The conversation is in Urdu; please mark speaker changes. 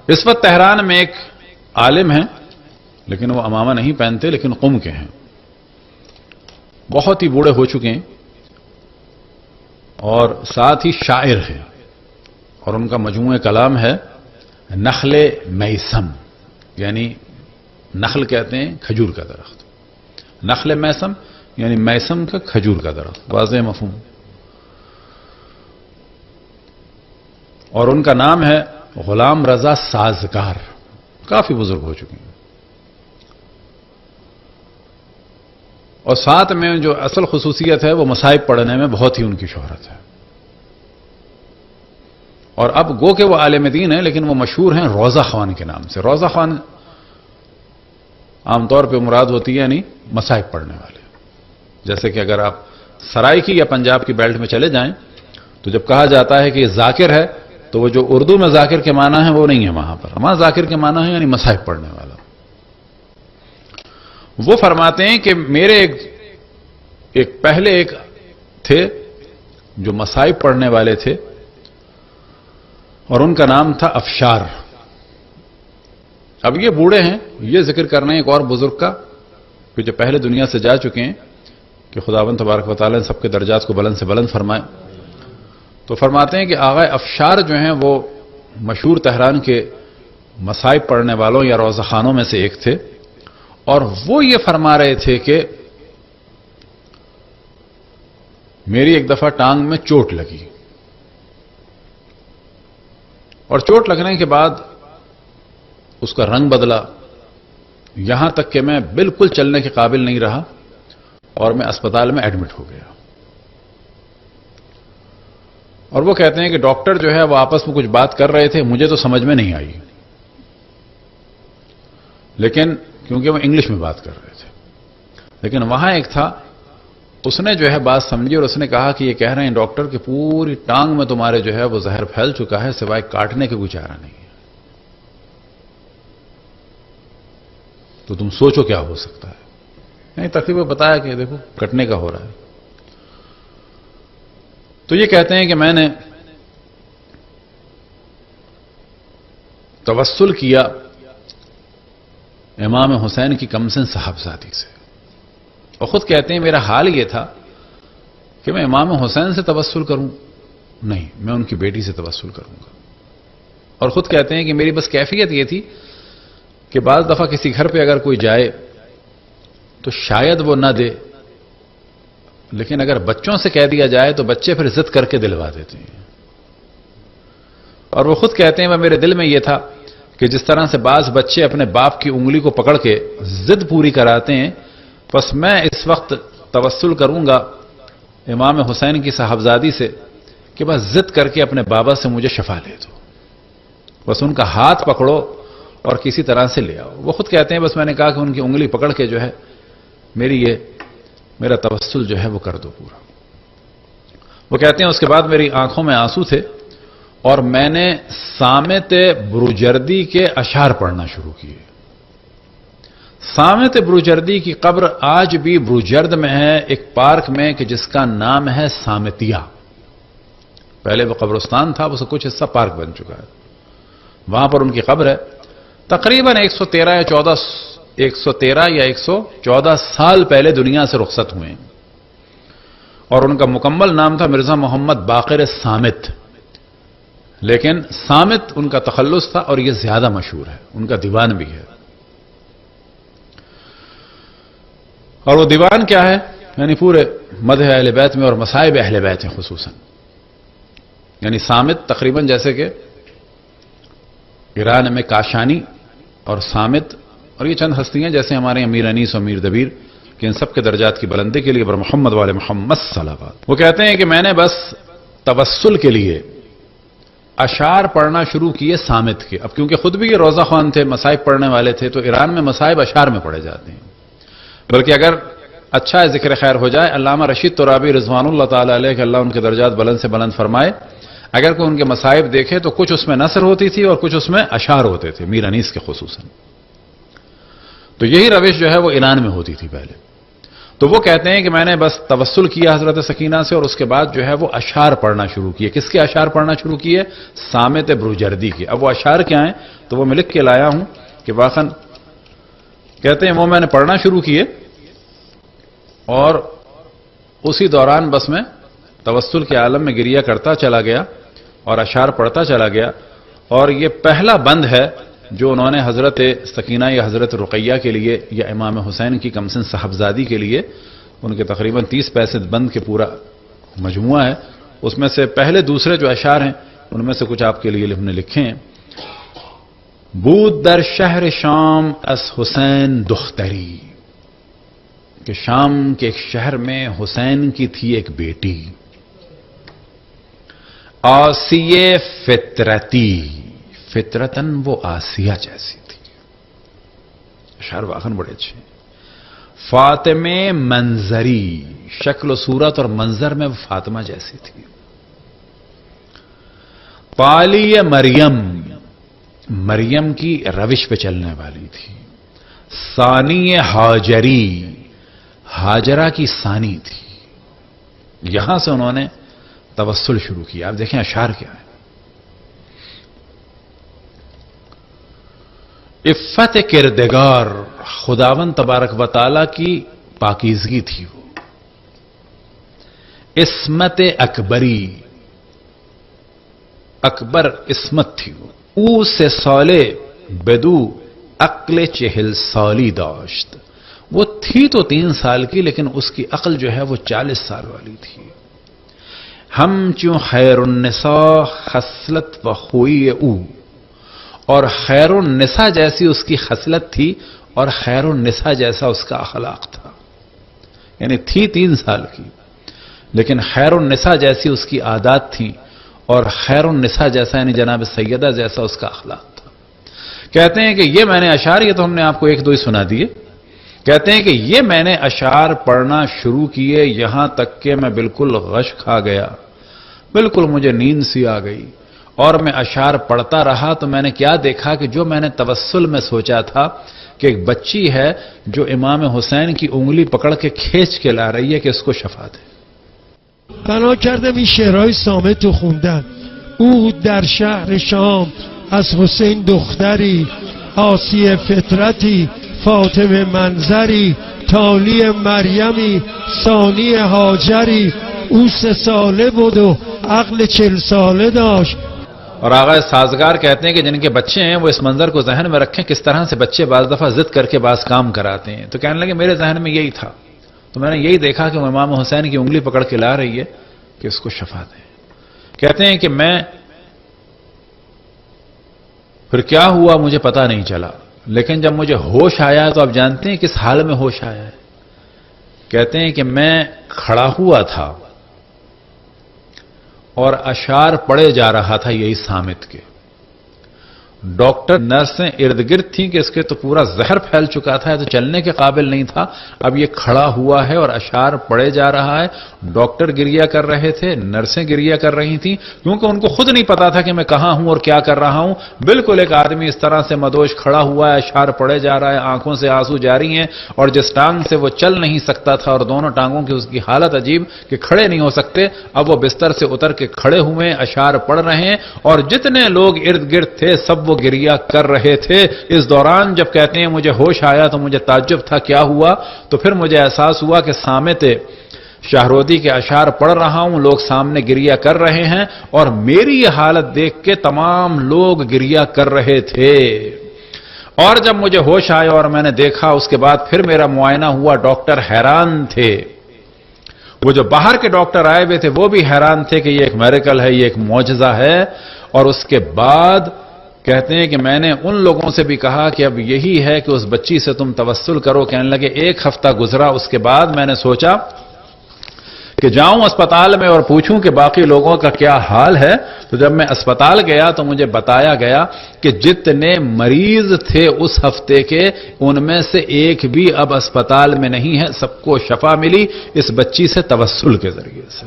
Speaker 1: اس وقت تہران میں ایک عالم ہیں، لیکن وہ امامہ نہیں پہنتے، لیکن قم کے ہیں، بہت ہی بوڑھے ہو چکے ہیں، اور ساتھ ہی شاعر ہیں، اور ان کا مجموعہ کلام ہے نخل میسم، یعنی نخل کہتے ہیں کھجور کا درخت، نخل میسم یعنی میسم کا کھجور کا درخت، واضح مفہوم. اور ان کا نام ہے غلام رضا سازگار، کافی بزرگ ہو چکے ہیں. اور ساتھ میں جو اصل خصوصیت ہے وہ مصائب پڑھنے میں بہت ہی ان کی شہرت ہے. اور اب گو کہ وہ عالم دین ہیں، لیکن وہ مشہور ہیں روضہ خوان کے نام سے. روضہ خوان عام طور پہ مراد ہوتی ہے یعنی مصائب پڑھنے والے. جیسے کہ اگر آپ سرائکی یا پنجاب کی بیلٹ میں چلے جائیں تو جب کہا جاتا ہے کہ یہ ذاکر ہے تو وہ جو اردو میں ذاکر کے معنی ہے وہ نہیں ہے وہاں پر، وہاں ذاکر کے معنی ہے یعنی مصائب پڑھنے والا. وہ فرماتے ہیں کہ میرے پہلے ایک تھے جو مصائب پڑھنے والے تھے، اور ان کا نام تھا افشار. اب یہ بوڑھے ہیں، یہ ذکر کرنا ہے ایک اور بزرگ کا کہ جو پہلے دنیا سے جا چکے ہیں، کہ خداوند تبارک و تعالیٰ نے سب کے درجات کو بلند سے بلند فرمائے. تو فرماتے ہیں کہ آغا افشار جو ہیں وہ مشہور تہران کے مصائب پڑھنے والوں یا روضہ خانوں میں سے ایک تھے، اور وہ یہ فرما رہے تھے کہ میری ایک دفعہ ٹانگ میں چوٹ لگی، اور چوٹ لگنے کے بعد اس کا رنگ بدلا، یہاں تک کہ میں بالکل چلنے کے قابل نہیں رہا اور میں اسپتال میں ایڈمٹ ہو گیا. اور وہ کہتے ہیں کہ ڈاکٹر جو ہے وہ آپس میں کچھ بات کر رہے تھے، مجھے تو سمجھ میں نہیں آئی، لیکن کیونکہ وہ انگلش میں بات کر رہے تھے. لیکن وہاں ایک تھا، اس نے جو ہے بات سمجھی اور اس نے کہا کہ یہ کہہ رہے ہیں ڈاکٹر کہ پوری ٹانگ میں تمہارے جو ہے وہ زہر پھیل چکا ہے، سوائے کاٹنے کے کوئی چارہ نہیں ہے. تو تم سوچو کیا ہو سکتا ہے. نہیں، تقریباً بتایا کہ دیکھو کٹنے کا ہو رہا ہے. تو یہ کہتے ہیں کہ میں نے توسل کیا امام حسین کی کمسن صاحبزادی سے، اور خود کہتے ہیں میرا حال یہ تھا کہ میں امام حسین سے توسل کروں، نہیں، میں ان کی بیٹی سے توسل کروں گا. اور خود کہتے ہیں کہ میری بس کیفیت یہ تھی کہ بعض دفعہ کسی گھر پہ اگر کوئی جائے تو شاید وہ نہ دے، لیکن اگر بچوں سے کہہ دیا جائے تو بچے پھر ضد کر کے دلوا دیتے ہیں. اور وہ خود کہتے ہیں وہ میرے دل میں یہ تھا کہ جس طرح سے بعض بچے اپنے باپ کی انگلی کو پکڑ کے ضد پوری کراتے ہیں، بس میں اس وقت توسل کروں گا امام حسین کی صاحبزادی سے کہ بس ضد کر کے اپنے بابا سے مجھے شفا دے دو، بس ان کا ہاتھ پکڑو اور کسی طرح سے لے آؤ. وہ خود کہتے ہیں بس میں نے کہا کہ ان کی انگلی پکڑ کے جو ہے میرا توسل جو ہے وہ کر دو پورا. وہ کہتے ہیں اس کے بعد میری آنکھوں میں آنسو تھے اور میں نے سامت بروجردی کے اشعار پڑھنا شروع کیے. سامت بروجردی کی قبر آج بھی بروجرد میں ہے، ایک پارک میں کہ جس کا نام ہے سامتیہ. پہلے وہ قبرستان تھا، اس کا کچھ حصہ پارک بن چکا ہے. وہاں پر ان کی قبر ہے. تقریباً 113 یا 114 سال پہلے دنیا سے رخصت ہوئے، اور ان کا مکمل نام تھا مرزا محمد باقر صامت، لیکن صامت ان کا تخلص تھا اور یہ زیادہ مشہور ہے. ان کا دیوان بھی ہے. اور وہ دیوان کیا ہے؟ یعنی پورے مدح اہل بیت میں اور مصائب اہل بیت ہیں خصوصاً. یعنی صامت تقریباً جیسے کہ ایران میں کاشانی اور صامت اور یہ چند ہستیاں جیسے ہمارے امیر انیس اور امیر دبیر، کہ ان سب کے درجات کی بلندی کے لیے بر محمد والے محمد صلوات. وہ کہتے ہیں کہ میں نے بس توسل کے لیے اشعار پڑھنا شروع کیے صامت کے. اب کیونکہ خود بھی یہ روضہ خوان تھے، مصائب پڑھنے والے تھے، تو ایران میں مصائب اشعار میں پڑھے جاتے ہیں. بلکہ اگر اچھا ذکر خیر ہو جائے، علامہ رشید ترابی رضوان اللہ تعالی علیہ کہ اللہ ان کے درجات بلند سے بلند فرمائے، اگر کوئی ان کے مصائب دیکھے تو کچھ اس میں نثر ہوتی تھی اور کچھ اس میں اشعار ہوتے تھے، میر انیس کے خصوصاً. تو یہی روش جو ہے وہ ایران میں ہوتی تھی پہلے. تو وہ کہتے ہیں کہ میں نے بس توسل کیا حضرت سکینہ سے اور اس کے بعد جو ہے وہ اشعار پڑھنا شروع کیے. کس کے اشعار پڑھنا شروع کیے؟ صامت بروجردی کے. اب وہ اشعار کیا ہیں تو وہ میں لکھ کے لایا ہوں کہ واقعاً کہتے ہیں وہ میں نے پڑھنا شروع کیے اور اسی دوران بس میں توسل کے عالم میں گریہ کرتا چلا گیا اور اشعار پڑھتا چلا گیا. اور یہ پہلا بند ہے جو انہوں نے حضرت سکینہ یا حضرت رقیہ کے لیے یا امام حسین کی کمسن صاحبزادی کے لیے ان کے تقریباً 30 پیسے بند کے پورا مجموعہ ہے. اس میں سے پہلے دوسرے جو اشعار ہیں ان میں سے کچھ آپ کے لیے ہم نے لکھے ہیں. بود در شہر شام از حسین دختری، کہ شام کے ایک شہر میں حسین کی تھی ایک بیٹی. آسیہ فطرتی، فطرتن وہ آسیہ جیسی تھی. اشعار واقعاً بڑے اچھے. فاطمہ منظری، شکل و صورت اور منظر میں وہ فاطمہ جیسی تھی. پالی مریم، مریم کی روش پہ چلنے والی تھی. ثانی ہاجری، ہاجرہ کی ثانی تھی. یہاں سے انہوں نے توسل شروع کیا. آپ دیکھیں اشعار کیا ہے. عفت کردگار، خداوند تبارک و تعالی کی پاکیزگی تھی وہ. عصمت اکبری، اکبر عصمت تھی وہ. او سے سالے بدو عقل 40 سالی داشت. وہ تھی تو 3 سال کی لیکن اس کی عقل جو ہے وہ 40 سال والی تھی. ہم چوں خیر النساء خصلت و خوئی او، اور خیر النساء جیسی اس کی خصلت تھی اور خیر النساء جیسا اس کا اخلاق تھا. یعنی تھی 3 سال کی لیکن خیر النساء جیسی اس کی عادات تھی اور خیر النساء جیسا یعنی جناب سیدہ جیسا اس کا اخلاق تھا. کہتے ہیں کہ یہ میں نے اشعار، یہ تو ہم نے آپ کو 1-2 ہی سنا دیے. کہتے ہیں کہ یہ میں نے اشعار پڑھنا شروع کیے یہاں تک کہ میں بالکل غش کھا گیا، بالکل مجھے نیند سی آ گئی. اور میں اشعار پڑھتا رہا تو میں نے کیا دیکھا کہ جو میں نے توسل میں سوچا تھا کہ ایک بچی ہے جو امام حسین کی انگلی پکڑ کے کھینچ کے لا رہی ہے کہ اس کو شفا دے.
Speaker 2: بنا کردم این شعرهای صامت رو خوندن. او در شهر شام از حسین دختری، آسیه فطرتی، فاطمه منظری، تالی مریمی، ثانی هاجری. او 3 ساله بود و عقل 40 ساله داشت.
Speaker 1: اور آغا سازگار کہتے ہیں کہ جن کے بچے ہیں وہ اس منظر کو ذہن میں رکھیں کس طرح سے بچے بعض دفعہ ضد کر کے بعض کام کراتے ہیں. تو کہنے لگے میرے ذہن میں یہی تھا تو میں نے یہی دیکھا کہ وہ امام حسین کی انگلی پکڑ کے لا رہی ہے کہ اس کو شفا دیں. کہتے ہیں کہ میں پھر کیا ہوا مجھے پتا نہیں چلا، لیکن جب مجھے ہوش آیا تو آپ جانتے ہیں کس حال میں ہوش آیا ہے. کہتے ہیں کہ میں کھڑا ہوا تھا اور اشعار پڑھے جا رہا تھا یہی صامت کے. ڈاکٹر نرسیں ارد گرد تھیں کہ اس کے تو پورا زہر پھیل چکا تھا تو چلنے کے قابل نہیں تھا. اب یہ کھڑا ہوا ہے اور اشعار پڑھے جا رہا ہے. ڈاکٹر گریہ کر رہے تھے، نرسیں گریہ کر رہی تھیں کیونکہ ان کو خود نہیں پتا تھا کہ میں کہاں ہوں اور کیا کر رہا ہوں. بالکل ایک آدمی اس طرح سے مدوش کھڑا ہوا ہے، اشعار پڑھے جا رہا ہے، آنکھوں سے آنسو جاری ہیں اور جس ٹانگ سے وہ چل نہیں سکتا تھا اور دونوں ٹانگوں کی اس کی حالت عجیب کہ کھڑے نہیں ہو سکتے. اب وہ بستر سے اتر کے کھڑے ہوئے، اشعار پڑھ رہے ہیں اور جتنے لوگ ارد گرد تھے سب وہ گریہ کر رہے تھے. اس دوران جب کہتے ہیں مجھے ہوش آیا تو مجھے تعجب تھا کیا ہوا. تو پھر مجھے احساس ہوا کہ صامت شاہرودی کے اشعار پڑھ رہا ہوں، لوگ سامنے گریہ کر رہے ہیں اور میری یہ حالت دیکھ کے تمام لوگ گریہ کر رہے تھے. اور جب مجھے ہوش آیا اور میں نے دیکھا اس کے بعد پھر میرا معائنہ ہوا. ڈاکٹر حیران تھے، وہ جو باہر کے ڈاکٹر آئے ہوئے تھے وہ بھی حیران تھے کہ یہ ایک میریکل ہے، یہ ایک معجزہ ہے. اور اس کے بعد کہتے ہیں کہ میں نے ان لوگوں سے بھی کہا کہ اب یہی ہے کہ اس بچی سے تم توسل کرو. کہنے لگے 1 ہفتہ گزرا، اس کے بعد میں نے سوچا کہ جاؤں اسپتال میں اور پوچھوں کہ باقی لوگوں کا کیا حال ہے. تو جب میں اسپتال گیا تو مجھے بتایا گیا کہ جتنے مریض تھے اس ہفتے کے ان میں سے ایک بھی اب اسپتال میں نہیں ہے، سب کو شفا ملی اس بچی سے توسل کے ذریعے سے.